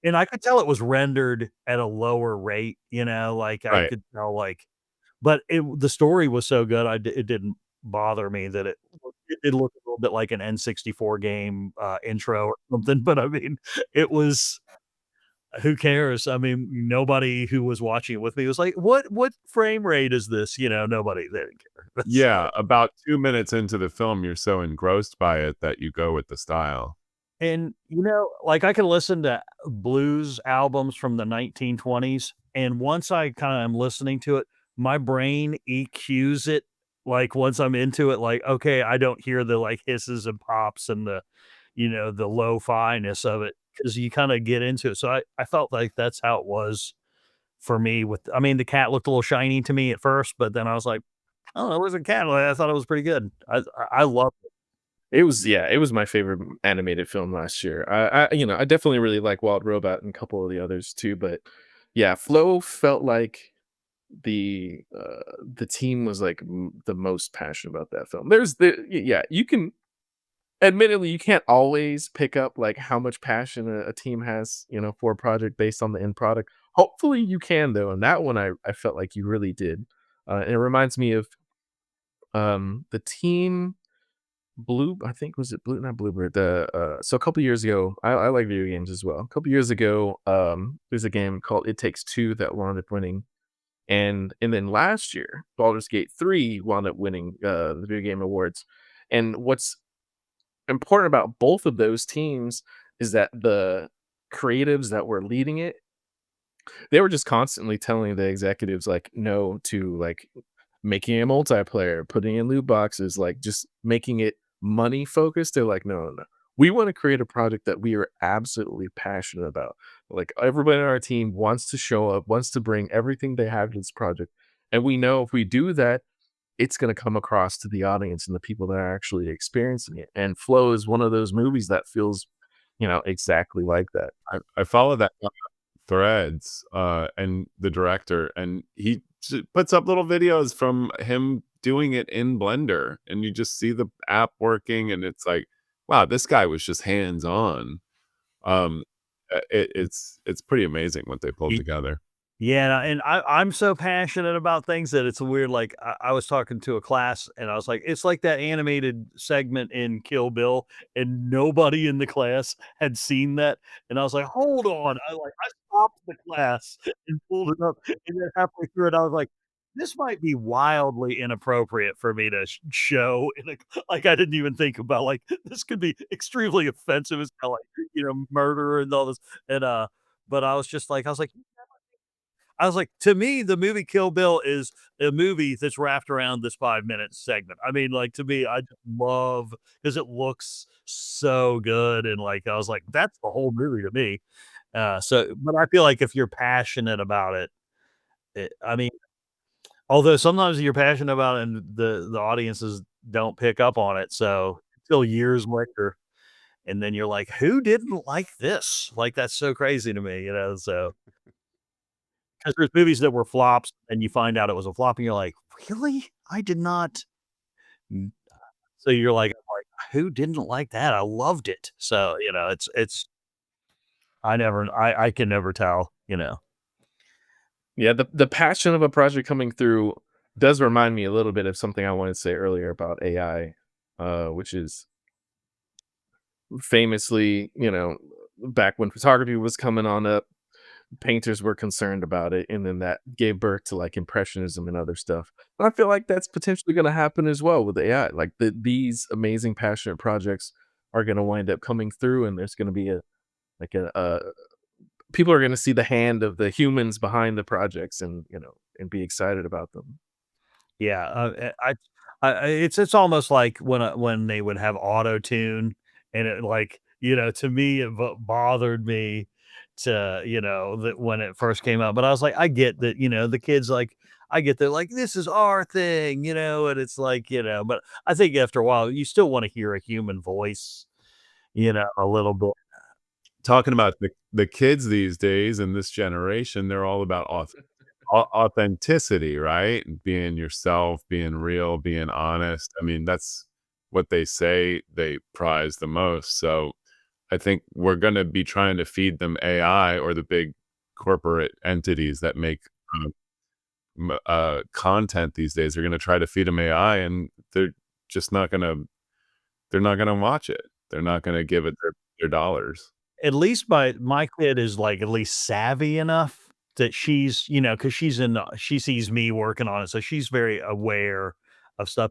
and I could tell it was rendered at a lower rate, like, I right. could tell, like but the story was so good, it didn't bother me that it did look a little bit like an N64 game, intro or something, but I mean, it was who cares? I mean, nobody who was watching it with me was like, "What frame rate is this?" Nobody, they didn't care. So Yeah, about 2 minutes into the film, you're so engrossed by it that you go with the style. and, like, I can listen to blues albums from the 1920s, and once I kinda am listening to it, my brain EQs it, like, once I'm into it, like, okay, I don't hear the, like, hisses and pops and the lo-fi-ness of it because you kinda get into it, so I felt like that's how it was for me with I mean, the cat looked a little shiny to me at first, but then I was like, "Oh, it was a cat, I thought it was pretty good." I love It was yeah, it was my favorite animated film last year. I definitely really like Wild Robot and a couple of the others too, but yeah, Flow felt like the team was like the most passionate about that film. Yeah, you can admittedly you can't always pick up like how much passion a team has, for a project based on the end product. Hopefully you can though, and that one I felt like you really did. And it reminds me of the team Blue, I think was it Blue, not Bluebird. So a couple years ago, I like video games as well. A couple years ago, there's a game called It Takes Two that wound up winning, and then last year, Baldur's Gate 3 wound up winning the video game awards. And what's important about both of those teams is that the creatives that were leading it, they were just constantly telling the executives like no to like making a multiplayer, putting in loot boxes, like just making it money focused. They're like, no, no, no. We want to create a project that we are absolutely passionate about. Like everybody on our team wants to show up, wants to bring everything they have to this project. And we know if we do that, it's going to come across to the audience and the people that are actually experiencing it. And Flow is one of those movies that feels, exactly like that. I follow that guy on Threads, and the director, and he puts up little videos from him doing it in Blender, and you just see the app working, and it's like, wow, this guy was just hands on. Um, it's pretty amazing what they pulled it. together. Yeah, and I'm so passionate about things that it's weird, like, I was talking to a class, and I was like, "It's like that animated segment in Kill Bill," and nobody in the class had seen that, and I was like, "Hold on." I stopped the class and pulled it up, and then halfway through it, I was like, "This might be wildly inappropriate for me to show," in a like, I didn't even think about, like, this could be extremely offensive as hell, like, murder and all this, and, but I was like to me, the movie Kill Bill is a movie that's wrapped around this 5 minute segment. I mean, like, to me, I just love because it looks so good. And like, I was like, that's the whole movie to me. But I feel like if you're passionate about I mean, although sometimes you're passionate about it and the audiences don't pick up on it. So until years later, and then you're like, who didn't like this? Like, that's so crazy to me, so 'cause there's movies that were flops and you find out it was a flop and you're like, "Really? I did not." Mm. So you're like, "Who didn't like that? I loved it." So, it's I can never tell. Yeah, the passion of a project coming through does remind me a little bit of something I wanted to say earlier about AI, which is famously, back when photography was coming on up, painters were concerned about it, and then that gave birth to like impressionism and other stuff. But I feel like that's potentially going to happen as well with AI. Like these amazing, passionate projects are going to wind up coming through, and there's going to be a like a people are going to see the hand of the humans behind the projects, and and be excited about them. Yeah, it's almost like when they would have auto tune, and it to me it bothered me that when it first came out, but I was like, I get that the kids I get that this is our thing, and it's but I think after a while you still want to hear a human voice, a little bit. Talking about the kids these days and this generation, they're all about authenticity, right? Being yourself, being real, being honest. I mean, that's what they say they prize the most. So I think we're going to be trying to feed them AI, or the big corporate entities that make content these days are going to try to feed them AI, and just not going to. They're not going to watch it. They're not going to give it their dollars. At least my kid is, at least savvy enough that she's because she sees me working on it, so she's very aware of stuff.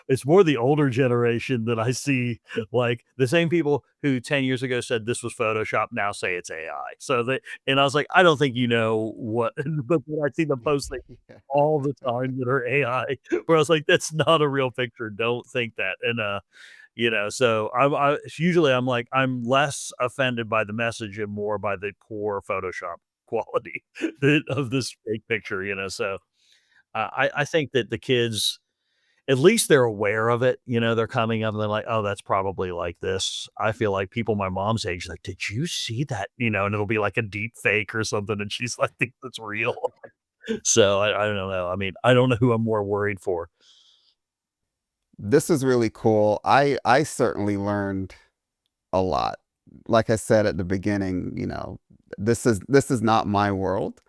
It's more the older generation that I see, the same people who 10 years ago said this was Photoshop now say it's AI. So and I was like, "I don't think you know what," but then I see them posting all the time that are AI, where I was like, "That's not a real picture, don't think that." And, so usually I'm like, I'm less offended by the message and more by the poor Photoshop quality of this fake picture, so I think that the kids, at least they're aware of it, they're coming up and they're like, oh, that's probably like this. I feel like people my mom's age, like, did you see that? And it'll be like a deep fake or something. And she's like, think that's real. So I don't know. I mean, I don't know who I'm more worried for. This is really cool. I certainly learned a lot. Like I said at the beginning, this is not my world.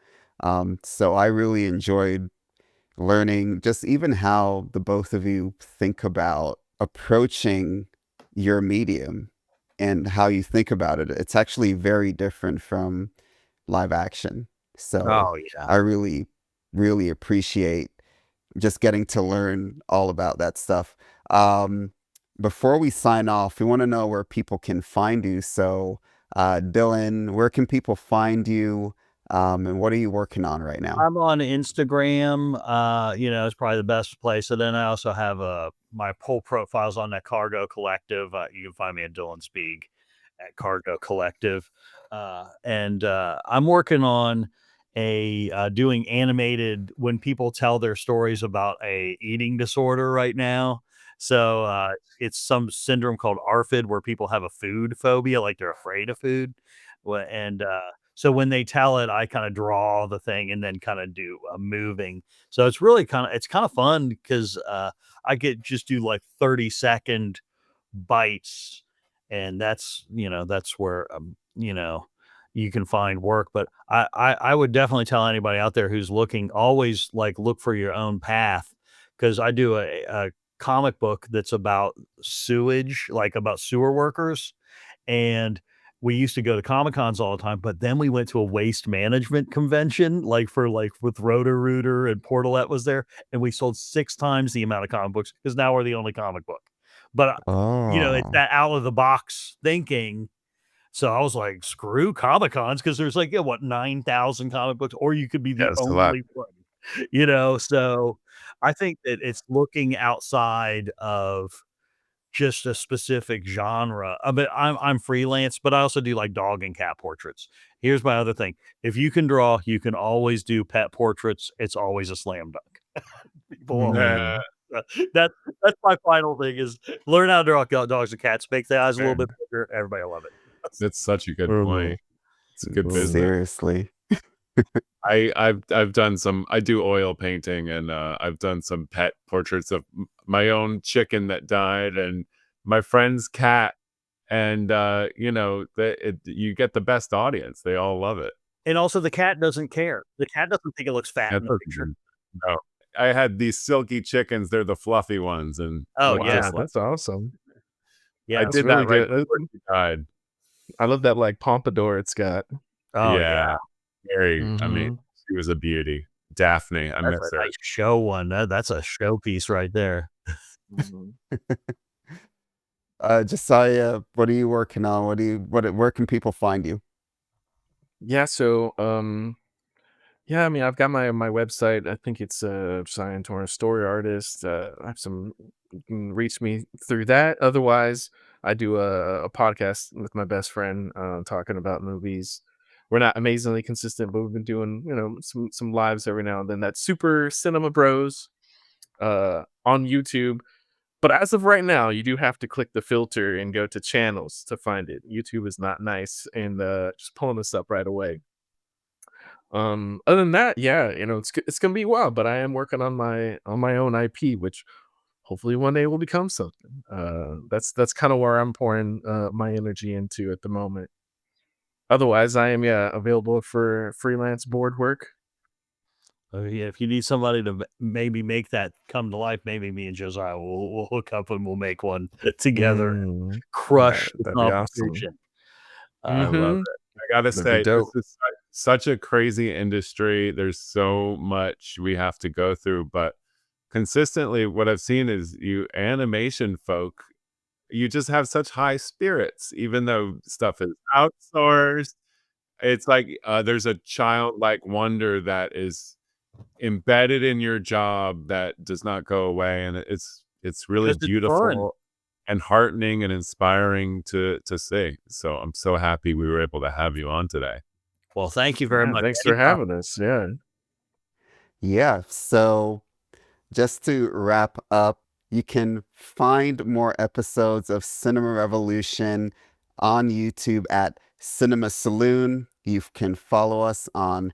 So I really enjoyed learning just even how the both of you think about approaching your medium and how you think about it. It's actually very different from live action. So Oh, yeah. I really, really appreciate just getting to learn all about that stuff. Um, Before we sign off, we want to know where people can find you. So, Dylan, where can people find you? And what are you working on right now? I'm on Instagram, it's probably the best place. And then I also have my pull profiles on that Cargo Collective. You can find me at Dylan Speeg at Cargo Collective. And I'm working on doing animated when people tell their stories about a eating disorder right now. So it's some syndrome called ARFID where people have a food phobia, like they're afraid of food. And so when they tell it, I kinda draw the thing and then kinda do a moving. So it's kinda fun because, I get just do, 30-second bites, and that's where, you can find work, but I would definitely tell anybody out there who's looking, always, look for your own path, because I do a comic book that's about sewage, about sewer workers, and we used to go to Comic Cons all the time, but then we went to a waste management convention, with Roto-Rooter and Portalette was there, and we sold 6 times the amount of comic books because now we're the only comic book. But, it's Oh, that out of the box thinking. So I was like, "Screw Comic Cons," because there's 9,000 comic books, or you could be Yeah, the it's a lot. only one, So I think that it's looking outside of just a specific genre. But I'm freelance, but I also do dog and cat portraits. Here's my other thing. If you can draw, you can always do pet portraits. It's always a slam dunk. People always Nah. mm. uh, that That's my final thing is learn how to draw dogs and cats, make the eyes a little bit bigger. Everybody will love it. That's such a good Mhm. point. It's good Mhm. business. Seriously. I've done some. I do oil painting, and I've done some pet portraits of my own chicken that died, and my friend's cat, and you get the best audience. They all love it. And also the cat doesn't care. The cat doesn't think it looks fat in the picture. No, I had these silky chickens. They're the fluffy ones, and Oh, look yeah. just like That's awesome. Yeah. I That's did really that right good. before she died. I love that like pompadour it's got. Oh, yeah. Very. I mean, Mhm. she was a beauty. Daphne, I That's miss a her. nice show one. That's a showpiece right there. Mhm. Josiah, what are you working on? Where can people find you? Yeah, so yeah, I mean, I've got my website. I think it's Iantorno Story Artist. I have some. You can reach me through that. Otherwise, I do a podcast with my best friend talking about movies. We're not amazingly consistent, but we've been doing some lives every now and then. That's Super Cinema Bros on YouTube. But as of right now, you do have to click the filter and go to channels to find it. YouTube is not nice, and just pulling this up right away. Other than that, yeah, it's gonna be wild, but I am working on my own IP, which hopefully one day will become something. That's kind of where I'm pouring my energy into at the moment. Otherwise, I am available for freelance board work. Yeah, if you need somebody to maybe make that come to life, maybe me and Josiah will hook up and we'll make one together and Mm, crush the that'd be awesome. competition. I love Mm-hmm. it. I gotta That'd be say, this dope. is such a crazy industry. There's so much we have to go through, but consistently, what I've seen is you animation folk, you just have such high spirits, even though stuff is outsourced. It's like there's a childlike wonder that is embedded in your job that does not go away, and it's really 'Cause it's fun. beautiful and heartening and inspiring to see. So I'm so happy we were able to have you on today. Well, thank you very Yeah, much. thanks for Anytime. having us. Yeah. Yeah, so just to wrap up, you can find more episodes of Cinema Revolution on YouTube at Cinema Saloon. You can follow us on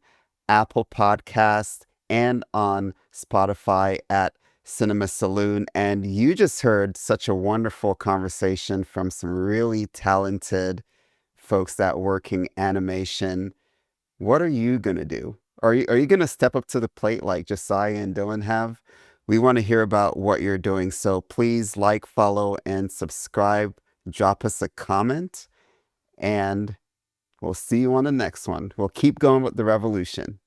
Apple Podcast and on Spotify at Cinema Saloon. And you just heard such a wonderful conversation from some really talented folks that work in animation. What are you gonna do? Are you gonna step up to the plate like Josiah and Dylan have? We want to hear about what you're doing. So please like, follow, and subscribe. Drop us a comment, and we'll see you on the next one. We'll keep going with the revolution.